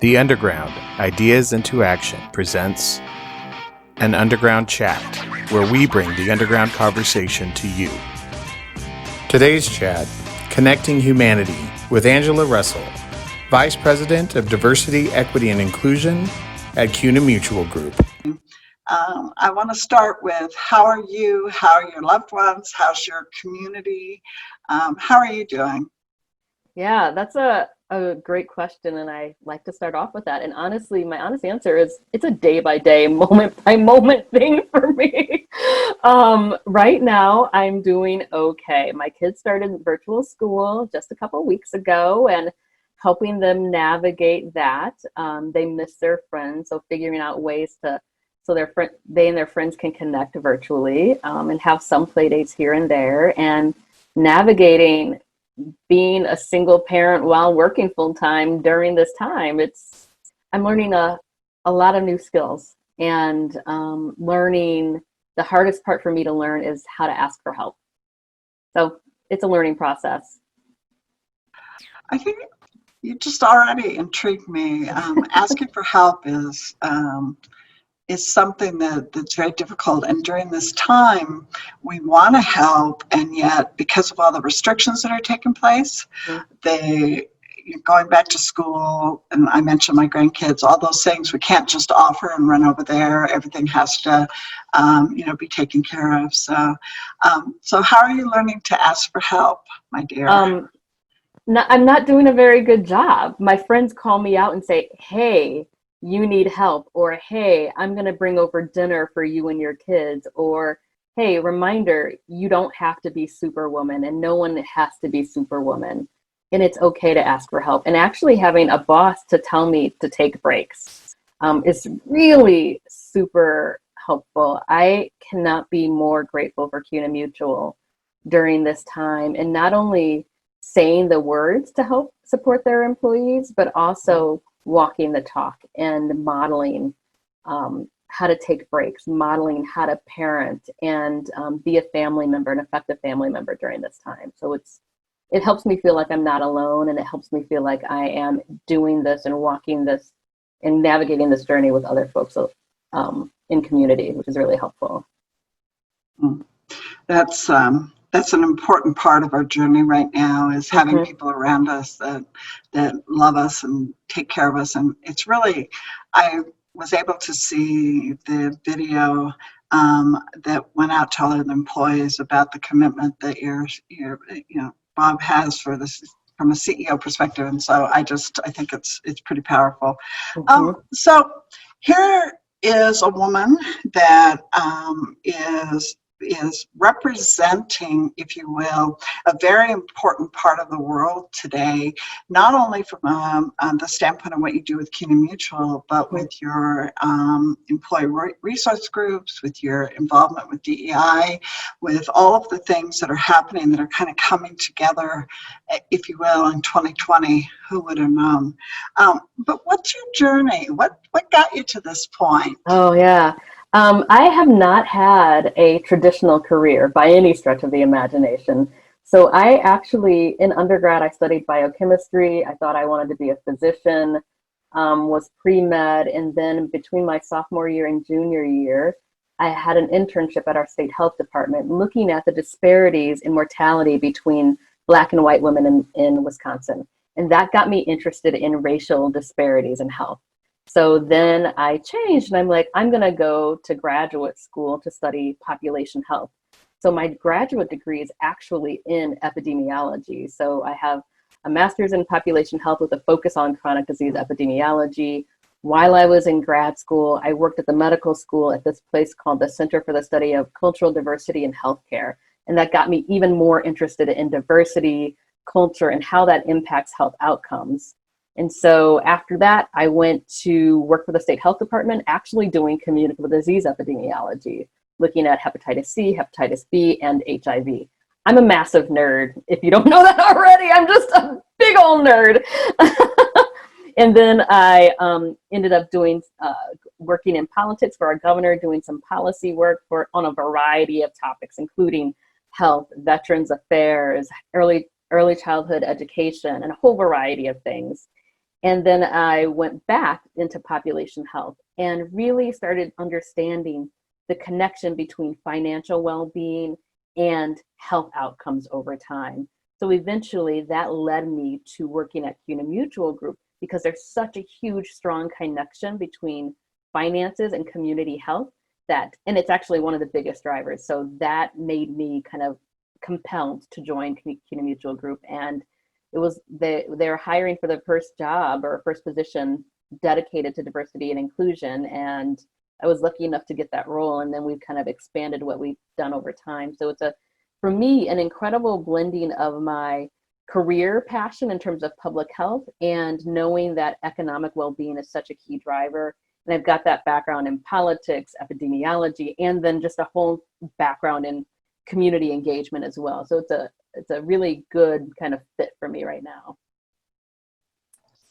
The Underground, Ideas into Action presents an Underground Chat, where we bring the underground conversation to you. Today's chat, Connecting Humanity with Angela Russell, Vice President of Diversity, Equity, and Inclusion at CUNA Mutual Group. I want to start with, how are you? How are your loved ones? How's your community? How are you doing? Yeah, that's a great question, and I like to start off with that. And honestly, my honest answer is it's a day-by-day, moment-by-moment thing for me. Right now, I'm doing okay. My kids started virtual school just a couple weeks ago, and helping them navigate that. They miss their friends, so figuring out ways so they and their friends can connect virtually, and have some play dates here and there, and navigating being a single parent while working full time during this time. I'm learning a lot of new skills, and learning, the hardest part for me to learn is how to ask for help. So it's a learning process. I think you just already intrigued me. Asking for help is something that's very difficult, and during this time we want to help, and yet because of all the restrictions that are taking place, going back to school, and I mentioned my grandkids, all those things we can't just offer and run over there. Everything has to be taken care of. So how are you learning to ask for help, my dear? I'm not doing a very good job. My friends call me out and say, hey, you need help, or hey, I'm going to bring over dinner for you and your kids, or hey, reminder, you don't have to be Superwoman, and no one has to be Superwoman, and it's okay to ask for help. And actually having a boss to tell me to take breaks is really super helpful. I cannot be more grateful for CUNA Mutual during this time, and not only saying the words to help support their employees, but also walking the talk and modeling how to take breaks, modeling how to parent and be a family member, an effective family member during this time. So it helps me feel like I'm not alone, and it helps me feel like I am doing this and walking this and navigating this journey with other folks in community, which is really helpful. That's an important part of our journey right now, is having people around us that love us and take care of us. And it's really, I was able to see the video that went out to all of the employees about the commitment that your Bob has for this from a CEO perspective. And so I think it's pretty powerful. So here is a woman that is representing, if you will, a very important part of the world today, not only from the standpoint of what you do with CUNA Mutual, but with your employee resource groups, with your involvement with DEI, with all of the things that are happening that are kind of coming together, if you will, in 2020. Who would have known? But what's your journey? What got you to this point? Oh, yeah. I have not had a traditional career by any stretch of the imagination. So I actually, in undergrad, I studied biochemistry. I thought I wanted to be a physician, was pre-med, and then between my sophomore year and junior year, I had an internship at our state health department looking at the disparities in mortality between Black and white women in Wisconsin. And that got me interested in racial disparities in health. So then I changed, and I'm like, I'm going to go to graduate school to study population health. So my graduate degree is actually in epidemiology. So I have a master's in population health with a focus on chronic disease epidemiology. While I was in grad school, I worked at the medical school at this place called the Center for the Study of Cultural Diversity in Healthcare. And that got me even more interested in diversity, culture, and how that impacts health outcomes. And so after that, I went to work for the state health department, actually doing communicable disease epidemiology, looking at hepatitis C, hepatitis B, and HIV. I'm a massive nerd. If you don't know that already, I'm just a big old nerd. And then I ended up working in politics for our governor, doing some policy work on a variety of topics, including health, veterans affairs, early childhood education, and a whole variety of things. And then I went back into population health and really started understanding the connection between financial well-being and health outcomes over time. So eventually that led me to working at CUNA Mutual Group, because there's such a huge, strong connection between finances and community health and it's actually one of the biggest drivers. So that made me kind of compelled to join CUNA Mutual Group. And it was, they were hiring for the first job or first position dedicated to diversity and inclusion. And I was lucky enough to get that role. And then we've kind of expanded what we've done over time. So it's for me, an incredible blending of my career passion in terms of public health and knowing that economic well-being is such a key driver. And I've got that background in politics, epidemiology, and then just a whole background in community engagement as well. So it's a really good kind of fit for me right now.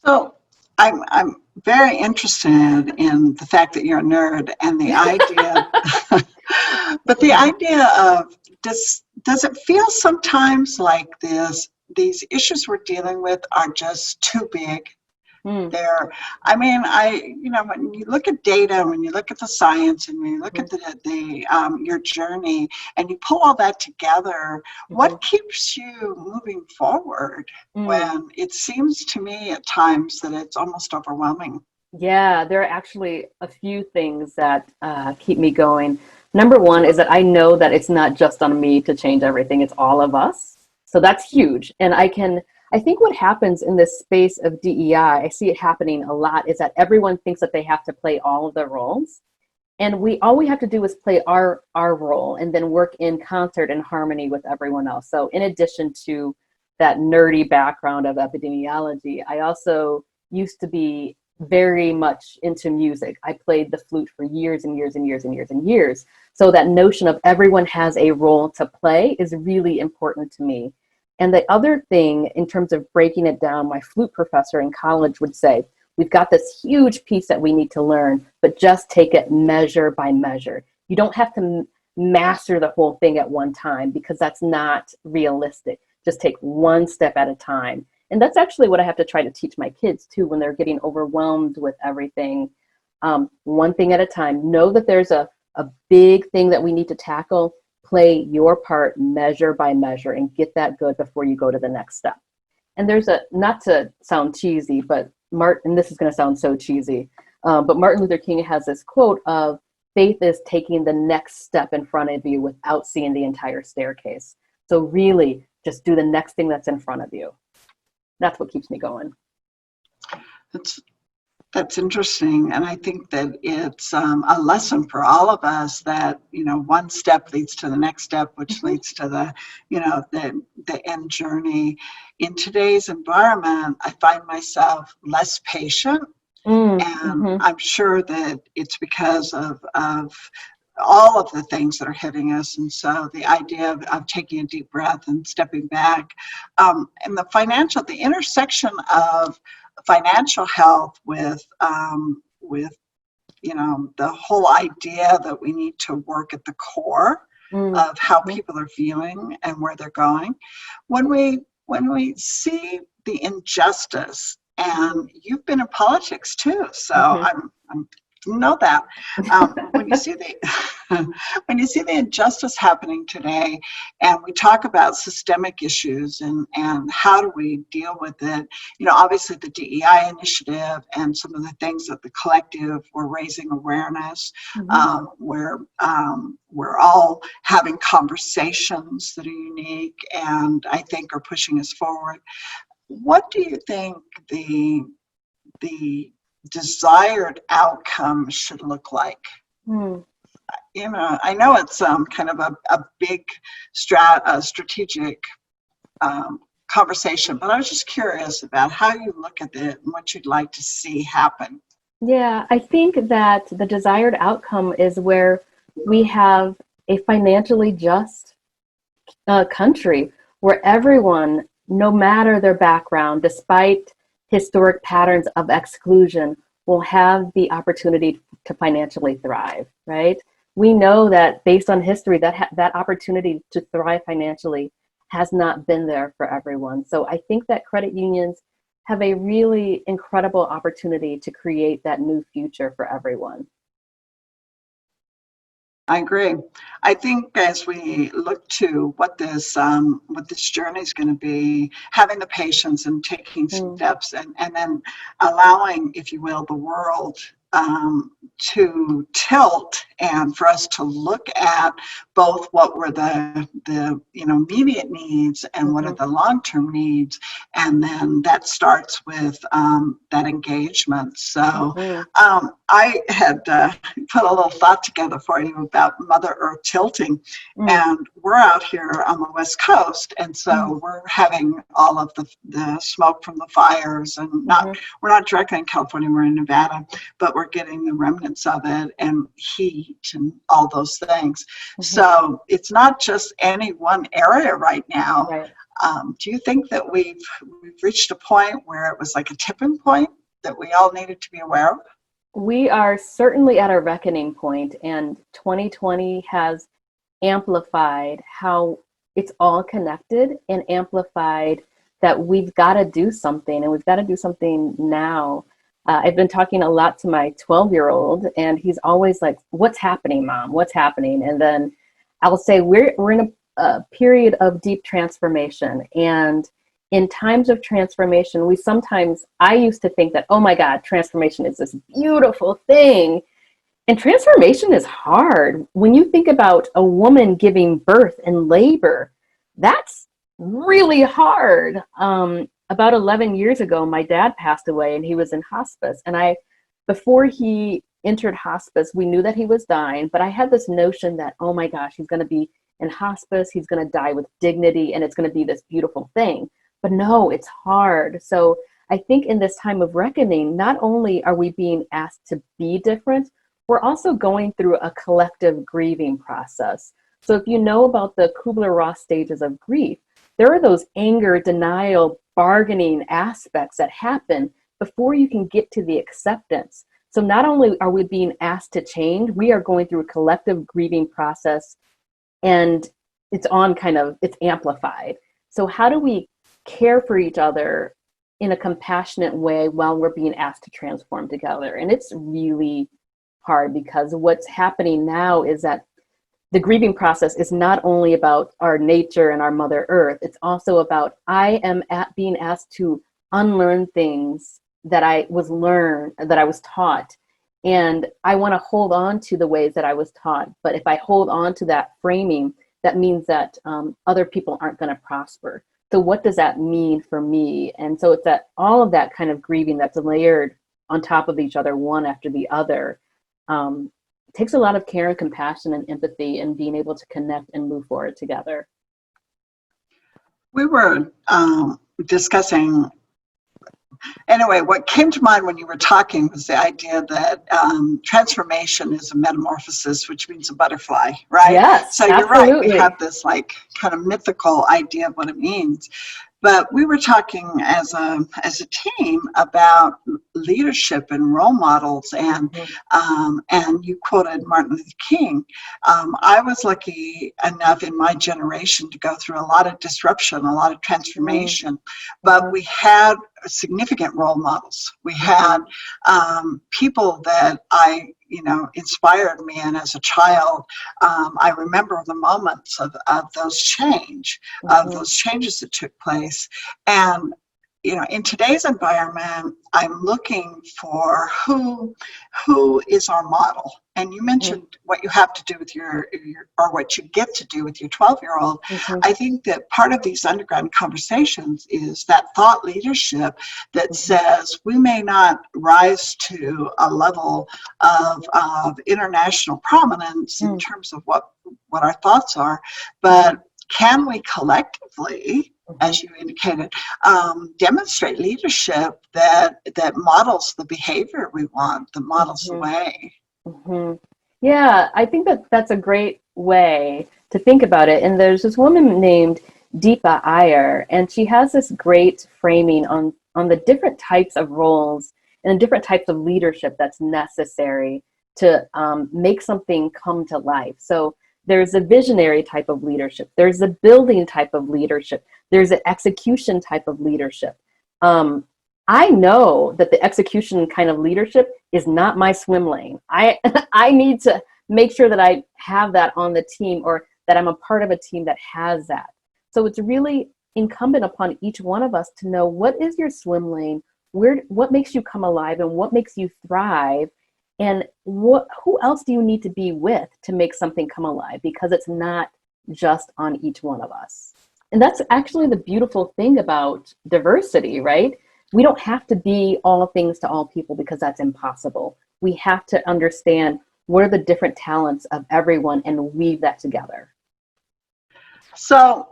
So I'm very interested in the fact that you're a nerd and the idea, but the idea of does it feel sometimes like these issues we're dealing with are just too big? When you look at data, when you look at the science, and when you look at your journey, and you pull all that together, what keeps you moving forward when it seems to me at times that it's almost overwhelming? Yeah, there are actually a few things that keep me going. Number one is that I know that it's not just on me to change everything, it's all of us. So that's huge. And I think what happens in this space of DEI, I see it happening a lot, is that everyone thinks that they have to play all of the roles. And all we have to do is play our role and then work in concert and harmony with everyone else. So in addition to that nerdy background of epidemiology, I also used to be very much into music. I played the flute for years and years and years and years and years. So that notion of everyone has a role to play is really important to me. And the other thing, in terms of breaking it down, my flute professor in college would say, we've got this huge piece that we need to learn, but just take it measure by measure. You don't have to master the whole thing at one time, because that's not realistic. Just take one step at a time. And that's actually what I have to try to teach my kids too, when they're getting overwhelmed with everything. One thing at a time. Know that there's a big thing that we need to tackle. Play your part measure by measure and get that good before you go to the next step. And there's not to sound cheesy, but and this is going to sound so cheesy, but Martin Luther King has this quote of, faith is taking the next step in front of you without seeing the entire staircase. So really just do the next thing that's in front of you. That's what keeps me going. That's interesting, and I think that it's a lesson for all of us that one step leads to the next step, which leads to the end journey. In today's environment, I find myself less patient, and I'm sure that it's because of all of the things that are hitting us. And so the idea of taking a deep breath and stepping back, and the intersection of financial health with the whole idea that we need to work at the core of how people are feeling and where they're going. When we see the injustice, and you've been in politics too, so I'm know that when you see the injustice happening today, and we talk about systemic issues and how do we deal with it, obviously the DEI initiative and some of the things that the collective were raising awareness, where we're all having conversations that are unique and I think are pushing us forward. What do you think the desired outcome should look like? I know it's kind of a big strategic conversation, but I was just curious about how you look at it and what you'd like to see happen. Yeah, I think that the desired outcome is where we have a financially just country where everyone, no matter their background, despite historic patterns of exclusion, will have the opportunity to financially thrive, right? We know that based on history, that opportunity to thrive financially has not been there for everyone. So I think that credit unions have a really incredible opportunity to create that new future for everyone. I agree. I think as we look to what this journey is going to be, having the patience and taking steps, and then allowing, if you will, the world to tilt, and for us to look at both what were the immediate needs and what are the long-term needs, and then that starts with that engagement. So I had put a little thought together for you about Mother Earth tilting, and we're out here on the West Coast, and so we're having all of the smoke from the fires, and we're not directly in California, we're in Nevada, but we're getting the remnants of it, and heat and all those things. So it's not just any one area right now. Right. Do you think that we've reached a point where it was like a tipping point that we all needed to be aware of? We are certainly at a reckoning point, and 2020 has amplified how it's all connected, and amplified that we've got to do something, and we've got to do something now. I've been talking a lot to my 12-year-old, and he's always like, "What's happening, Mom? What's happening?" And then I'll say, we're in a period of deep transformation. And in times of transformation, I used to think that, oh my God, transformation is this beautiful thing. And transformation is hard. When you think about a woman giving birth and labor, that's really hard. About 11 years ago, my dad passed away, and he was in hospice. And before he entered hospice, we knew that he was dying, but I had this notion that, oh my gosh, he's going to be in hospice, he's going to die with dignity, and it's going to be this beautiful thing. But no, it's hard. So I think in this time of reckoning, not only are we being asked to be different, we're also going through a collective grieving process. So if you know about the Kubler-Ross stages of grief, there are those anger, denial, bargaining aspects that happen before you can get to the acceptance. So not only are we being asked to change, we are going through a collective grieving process, and it's amplified. So how do we care for each other in a compassionate way while we're being asked to transform together? And it's really hard, because what's happening now is that the grieving process is not only about our nature and our Mother Earth, it's also about being asked to unlearn things that I was taught. And I want to hold on to the ways that I was taught. But if I hold on to that framing, that means that other people aren't going to prosper. So what does that mean for me? And so it's that all of that kind of grieving that's layered on top of each other, one after the other, takes a lot of care and compassion and empathy, and being able to connect and move forward together. We were discussing, anyway, what came to mind when you were talking was the idea that transformation is a metamorphosis, which means a butterfly, right? Yes, so absolutely. You're right. We have this like kind of mythical idea of what it means. But we were talking as a team about leadership and role models, and you quoted Martin Luther King. I was lucky enough in my generation to go through a lot of disruption, a lot of transformation, but we had significant role models. We had people that inspired me, and as a child, I remember the moments of those changes that took place. And in today's environment, I'm looking for who is our model. And you mentioned what you have to do with your or what you get to do with your 12-year-old. I think that part of these underground conversations is that thought leadership that says we may not rise to a level of international prominence in terms of what our thoughts are, but can we collectively, as you indicated, demonstrate leadership that models the behavior we want, that models the way? Yeah, I think that's a great way to think about it. And there's this woman named Deepa Iyer, and she has this great framing on the different types of roles and the different types of leadership that's necessary to make something come to life. So there's a visionary type of leadership. There's a building type of leadership. There's an execution type of leadership. I know that the execution kind of leadership is not my swim lane. I need to make sure that I have that on the team, or that I'm a part of a team that has that. So it's really incumbent upon each one of us to know, what is your swim lane, what makes you come alive, and what makes you thrive, and who else do you need to be with to make something come alive, because it's not just on each one of us. And that's actually the beautiful thing about diversity, right? We don't have to be all things to all people, because that's impossible. We have to understand what are the different talents of everyone and weave that together. So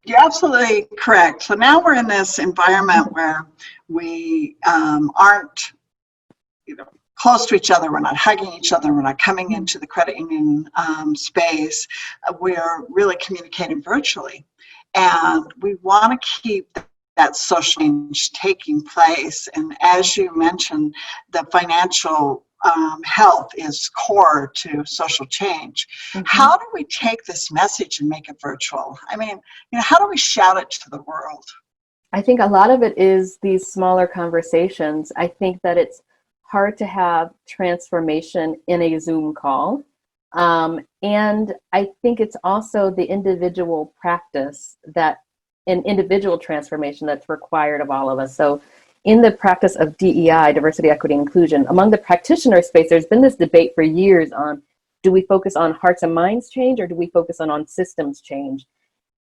you're absolutely correct. So now we're in this environment where we aren't, close to each other. We're not hugging each other. We're not coming into the credit union space. We're really communicating virtually. And we want to keep that social change taking place. And as you mentioned, the financial health is core to social change. Mm-hmm. How do we take this message and make it virtual? I mean, how do we shout it to the world? I think a lot of it is these smaller conversations. I think that it's hard to have transformation in a Zoom call. And I think it's also the individual practice, that an individual transformation that's required of all of us. So in the practice of DEI, diversity, equity, inclusion, among the practitioner space, there's been this debate for years on, do we focus on hearts and minds change, or do we focus on systems change?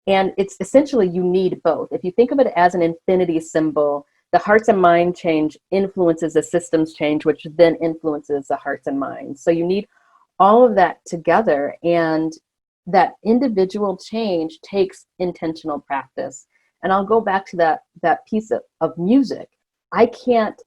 And it's essentially, you need both. If you think of it as an infinity symbol, the hearts and mind change influences the systems change, which then influences the hearts and minds. So you need all of that together, and that individual change takes intentional practice. And I'll go back to that piece of music. I can't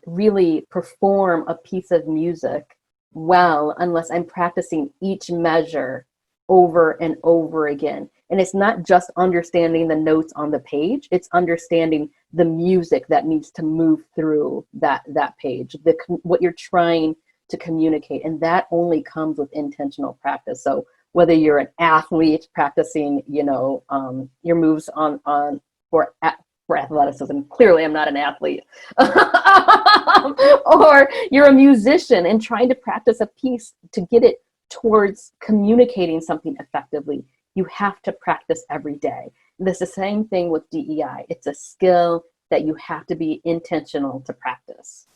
really perform a piece of music well unless I'm practicing each measure over and over again. And it's not just understanding the notes on the page, it's understanding the music that needs to move through that page, what you're trying to communicate. And that only comes with intentional practice. So whether you're an athlete practicing, your moves for athleticism, clearly I'm not an athlete, or you're a musician and trying to practice a piece to get it towards communicating something effectively, you have to practice every day. And it's the same thing with DEI. It's a skill that you have to be intentional to practice.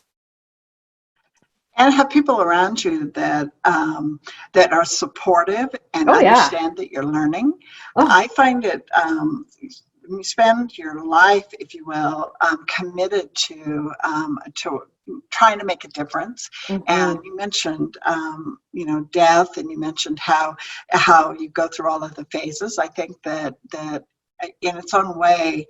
And have people around you that are supportive and understand that you're learning. I find it, when you spend your life, if you will, committed to trying to make a difference. Mm-hmm. And you mentioned, death, and you mentioned how you go through all of the phases. I think that in its own way,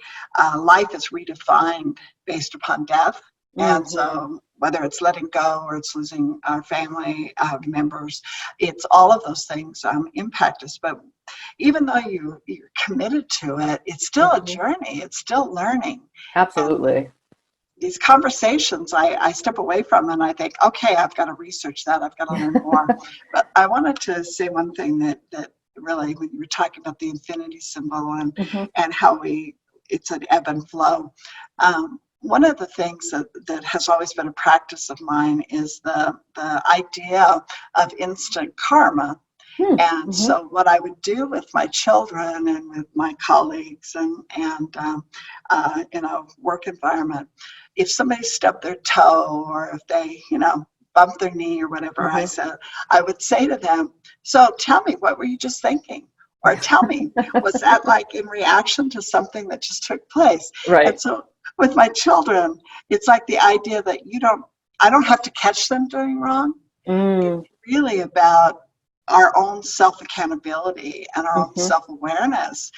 life is redefined based upon death. Mm-hmm. And so whether it's letting go or it's losing our family members, it's all of those things impact us. But even though you're committed to it, it's still a journey. It's still learning. Absolutely. And these conversations I step away from, and I think, okay, I've got to research that. I've got to learn more. But I wanted to say one thing that really, when you were talking about the infinity symbol and how it's an ebb and flow. One of the things that has always been a practice of mine is the idea of instant karma. And so what I would do with my children and with my colleagues and in a work environment, if somebody stubbed their toe or if they, bumped their knee or whatever, I would say to them, so tell me, what were you just thinking? Or tell me, was that like in reaction to something that just took place? Right. And so with my children, it's like the idea that I don't have to catch them doing wrong. It's really about our own self-accountability and our own self-awareness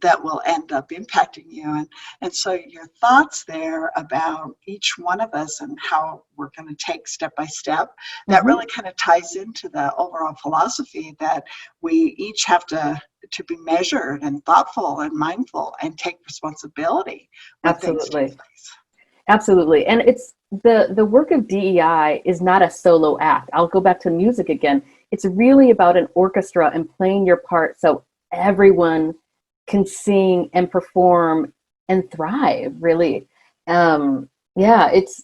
that will end up impacting you. And so your thoughts there about each one of us and how we're going to take step by step, that really kind of ties into the overall philosophy that we each have to be measured and thoughtful and mindful and take responsibility. Absolutely. Absolutely. And it's the work of DEI is not a solo act. I'll go back to music again. It's really about an orchestra and playing your part so everyone can sing and perform and thrive, really. Yeah, it's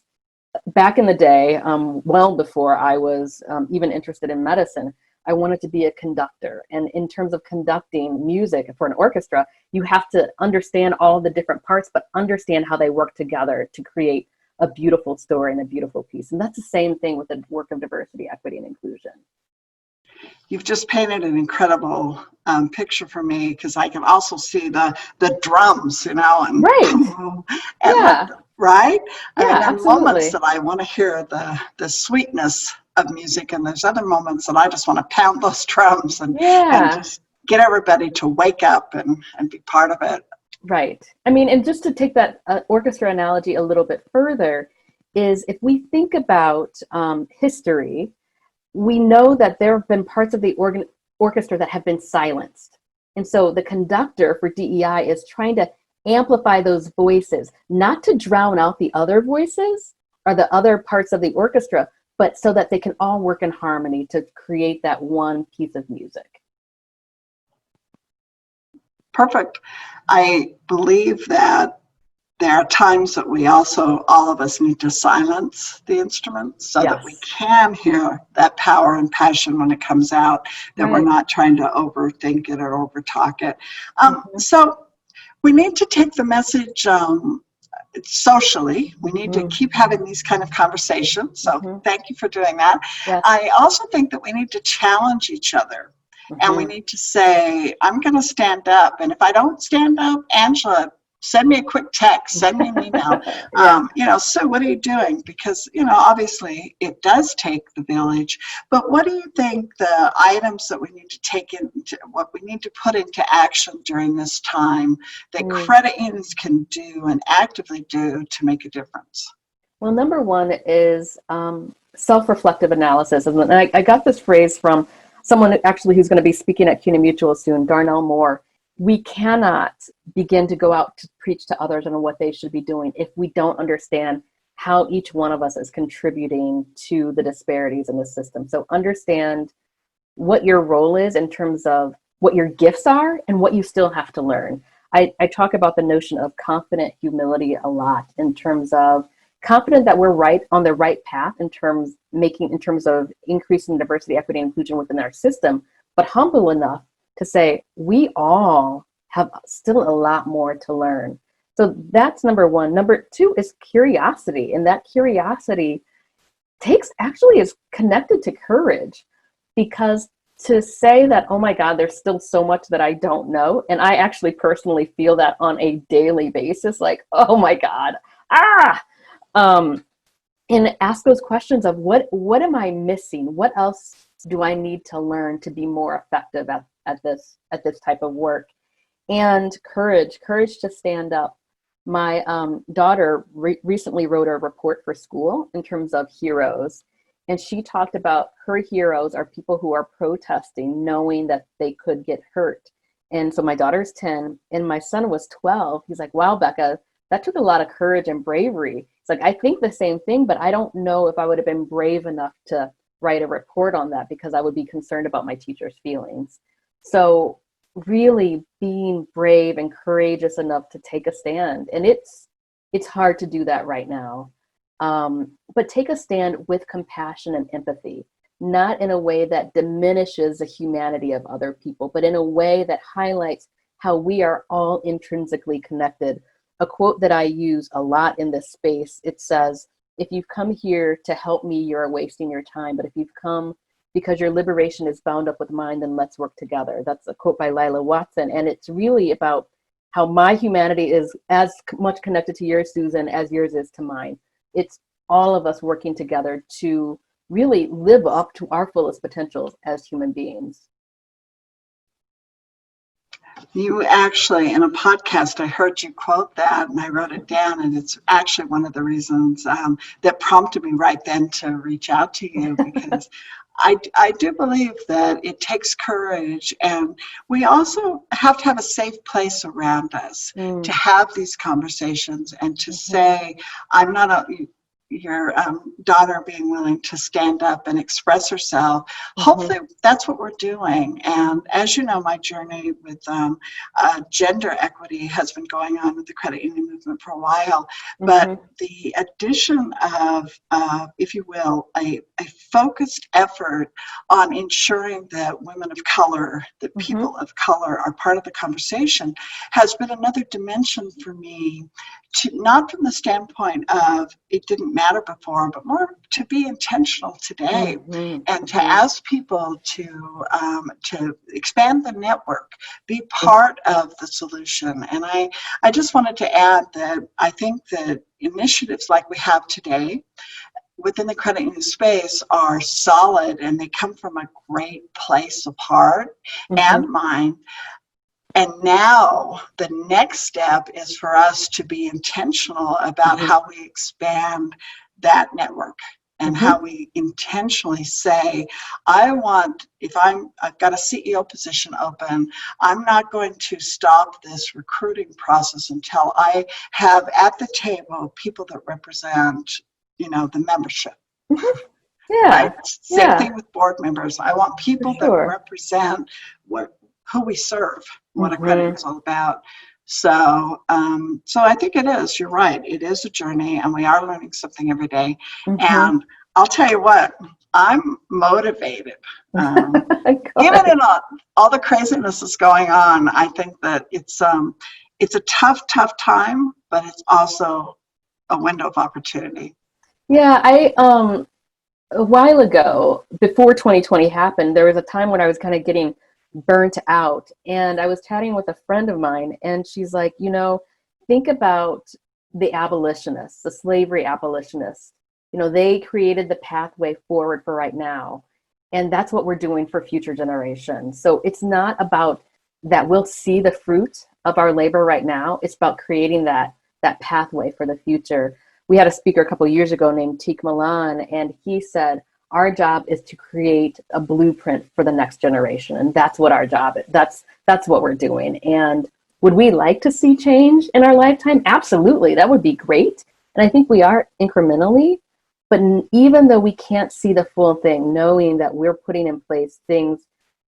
back in the day, well before I was even interested in medicine, I wanted to be a conductor. And in terms of conducting music for an orchestra, you have to understand all the different parts, but understand how they work together to create a beautiful story and a beautiful piece. And that's the same thing with the work of diversity, equity, and inclusion. You've just painted an incredible picture for me, because I can also see the drums, and Right. and Yeah. right. I mean, Yeah, there are absolutely. moments that I want to hear the sweetness of music, and there's other moments that I just want to pound those drums and Yeah. just get everybody to wake up and be part of it. Right. I mean, and just to take that orchestra analogy a little bit further, is if we think about history, we know that there have been parts of the orchestra that have been silenced. And so the conductor for DEI is trying to amplify those voices, not to drown out the other voices or the other parts of the orchestra, but so that they can all work in harmony to create that one piece of music. Perfect. I believe that there are times that we also, all of us, need to silence the instruments so that we Yes. can hear that power and passion when it comes out, that we're Right. not trying to overthink it or overtalk it. Mhm. So we need to take the message socially. We need to keep having these kind of conversations. So thank you for doing that. Yes. I also think that we need to challenge each other. And we need to say, I'm going to stand up. And if I don't stand up, Angela, send me a quick text, send me an email. Yeah. Sue, what are you doing? Because, obviously it does take the village. But what do you think the items that we need to take into, what we need to put into action during this time that credit unions can do and actively do to make a difference? Well, number one is self-reflective analysis. And I got this phrase from someone actually who's going to be speaking at CUNA Mutual soon, Darnell Moore. We cannot begin to go out to preach to others on what they should be doing if we don't understand how each one of us is contributing to the disparities in the system. So understand what your role is in terms of what your gifts are and what you still have to learn. I talk about the notion of confident humility a lot, in terms of confident that we're right on the right path in terms of increasing diversity, equity, and inclusion within our system, but humble enough to say we all have still a lot more to learn. So that's number one. Number two is curiosity, and that curiosity is connected to courage, because to say that, oh my God, there's still so much that I don't know, and I actually personally feel that on a daily basis, like, oh my God, and ask those questions of what am I missing? What else do I need to learn to be more effective at this type of work? And courage to stand up. My daughter recently wrote a report for school in terms of heroes. And she talked about her heroes are people who are protesting, knowing that they could get hurt. And so my daughter's 10 and my son was 12. He's like, wow, Becca, that took a lot of courage and bravery. It's like, I think the same thing, but I don't know if I would have been brave enough to write a report on that, because I would be concerned about my teacher's feelings. So really being brave and courageous enough to take a stand. And it's hard to do that right now. But take a stand with compassion and empathy, not in a way that diminishes the humanity of other people, but in a way that highlights how we are all intrinsically connected. A quote that I use a lot in this space, it says, if you've come here to help me, you're wasting your time. But if you've come because your liberation is bound up with mine, then let's work together. That's a quote by Lila Watson. And it's really about how my humanity is as much connected to yours, Susan, as yours is to mine. It's all of us working together to really live up to our fullest potentials as human beings. You actually, in a podcast, I heard you quote that, and I wrote it down, and it's actually one of the reasons that prompted me right then to reach out to you, because I do believe that it takes courage, and we also have to have a safe place around us to have these conversations and to say, I'm not your daughter being willing to stand up and express herself. Mm-hmm. Hopefully that's what we're doing. And as you know, my journey with gender equity has been going on with the credit union movement for a while. Mm-hmm. But the addition of, if you will, a focused effort on ensuring that women of color, that Mm-hmm. people of color are part of the conversation has been another dimension for me, to not from the standpoint of it didn't matter before, but more to be intentional today. Mm-hmm. And to ask people to expand the network, be part of the solution. And I just wanted to add that I think that initiatives like we have today within the credit union space are solid, and they come from a great place of heart and mind. And now the next step is for us to be intentional about how we expand that network, and how we intentionally say, I want, if I've got a CEO position open, I'm not going to stop this recruiting process until I have at the table people that represent, the membership. Yeah. Right? Same thing with board members. I want people that represent who we serve, what a credit is all about. So I think it is. You're right. It is a journey, and we are learning something every day. And I'll tell you what, I'm motivated. Even in all the craziness that's going on, I think that it's a tough time, but it's also a window of opportunity. Yeah, a while ago, before 2020 happened, there was a time when I was kind of getting burnt out, and I was chatting with a friend of mine, and she's like, think about the abolitionists, the slavery abolitionists. They created the pathway forward for right now, and that's what we're doing for future generations. So it's not about that we'll see the fruit of our labor right now. It's about creating that pathway for the future. We had a speaker a couple of years ago named Teek Milan, and he said, our job is to create a blueprint for the next generation. And that's what our job is. That's what we're doing. And would we like to see change in our lifetime? Absolutely. That would be great. And I think we are incrementally, but even though we can't see the full thing, knowing that we're putting in place things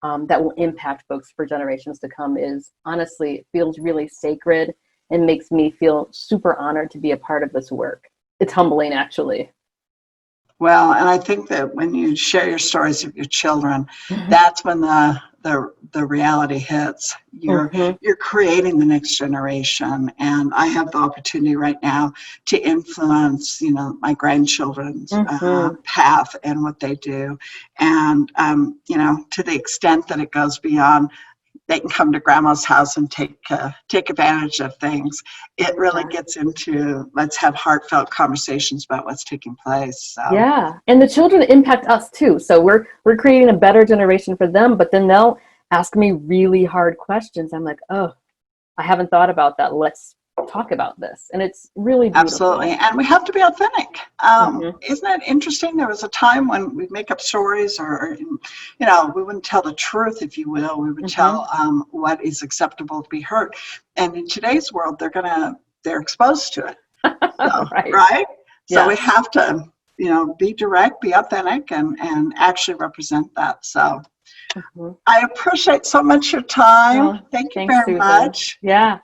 that will impact folks for generations to come is honestly, it feels really sacred and makes me feel super honored to be a part of this work. It's humbling, actually. Well, and I think that when you share your stories of your children, that's when the reality hits. You're creating the next generation, and I have the opportunity right now to influence, my grandchildren's path and what they do, and to the extent that it goes beyond. They can come to grandma's house and take advantage of things. It really gets into, let's have heartfelt conversations about what's taking place. So. Yeah, and the children impact us too. So we're creating a better generation for them, but then they'll ask me really hard questions. I'm like, oh, I haven't thought about that. Let's talk about this. And it's really beautiful. Absolutely. And we have to be authentic. Isn't it interesting? There was a time when we'd make up stories or we wouldn't tell the truth, if you will. We would tell what is acceptable to be heard. And in today's world, they're exposed to it. So, right? So we have to, be direct, be authentic, and actually represent that. So I appreciate so much your time. Thank you very much. Yeah.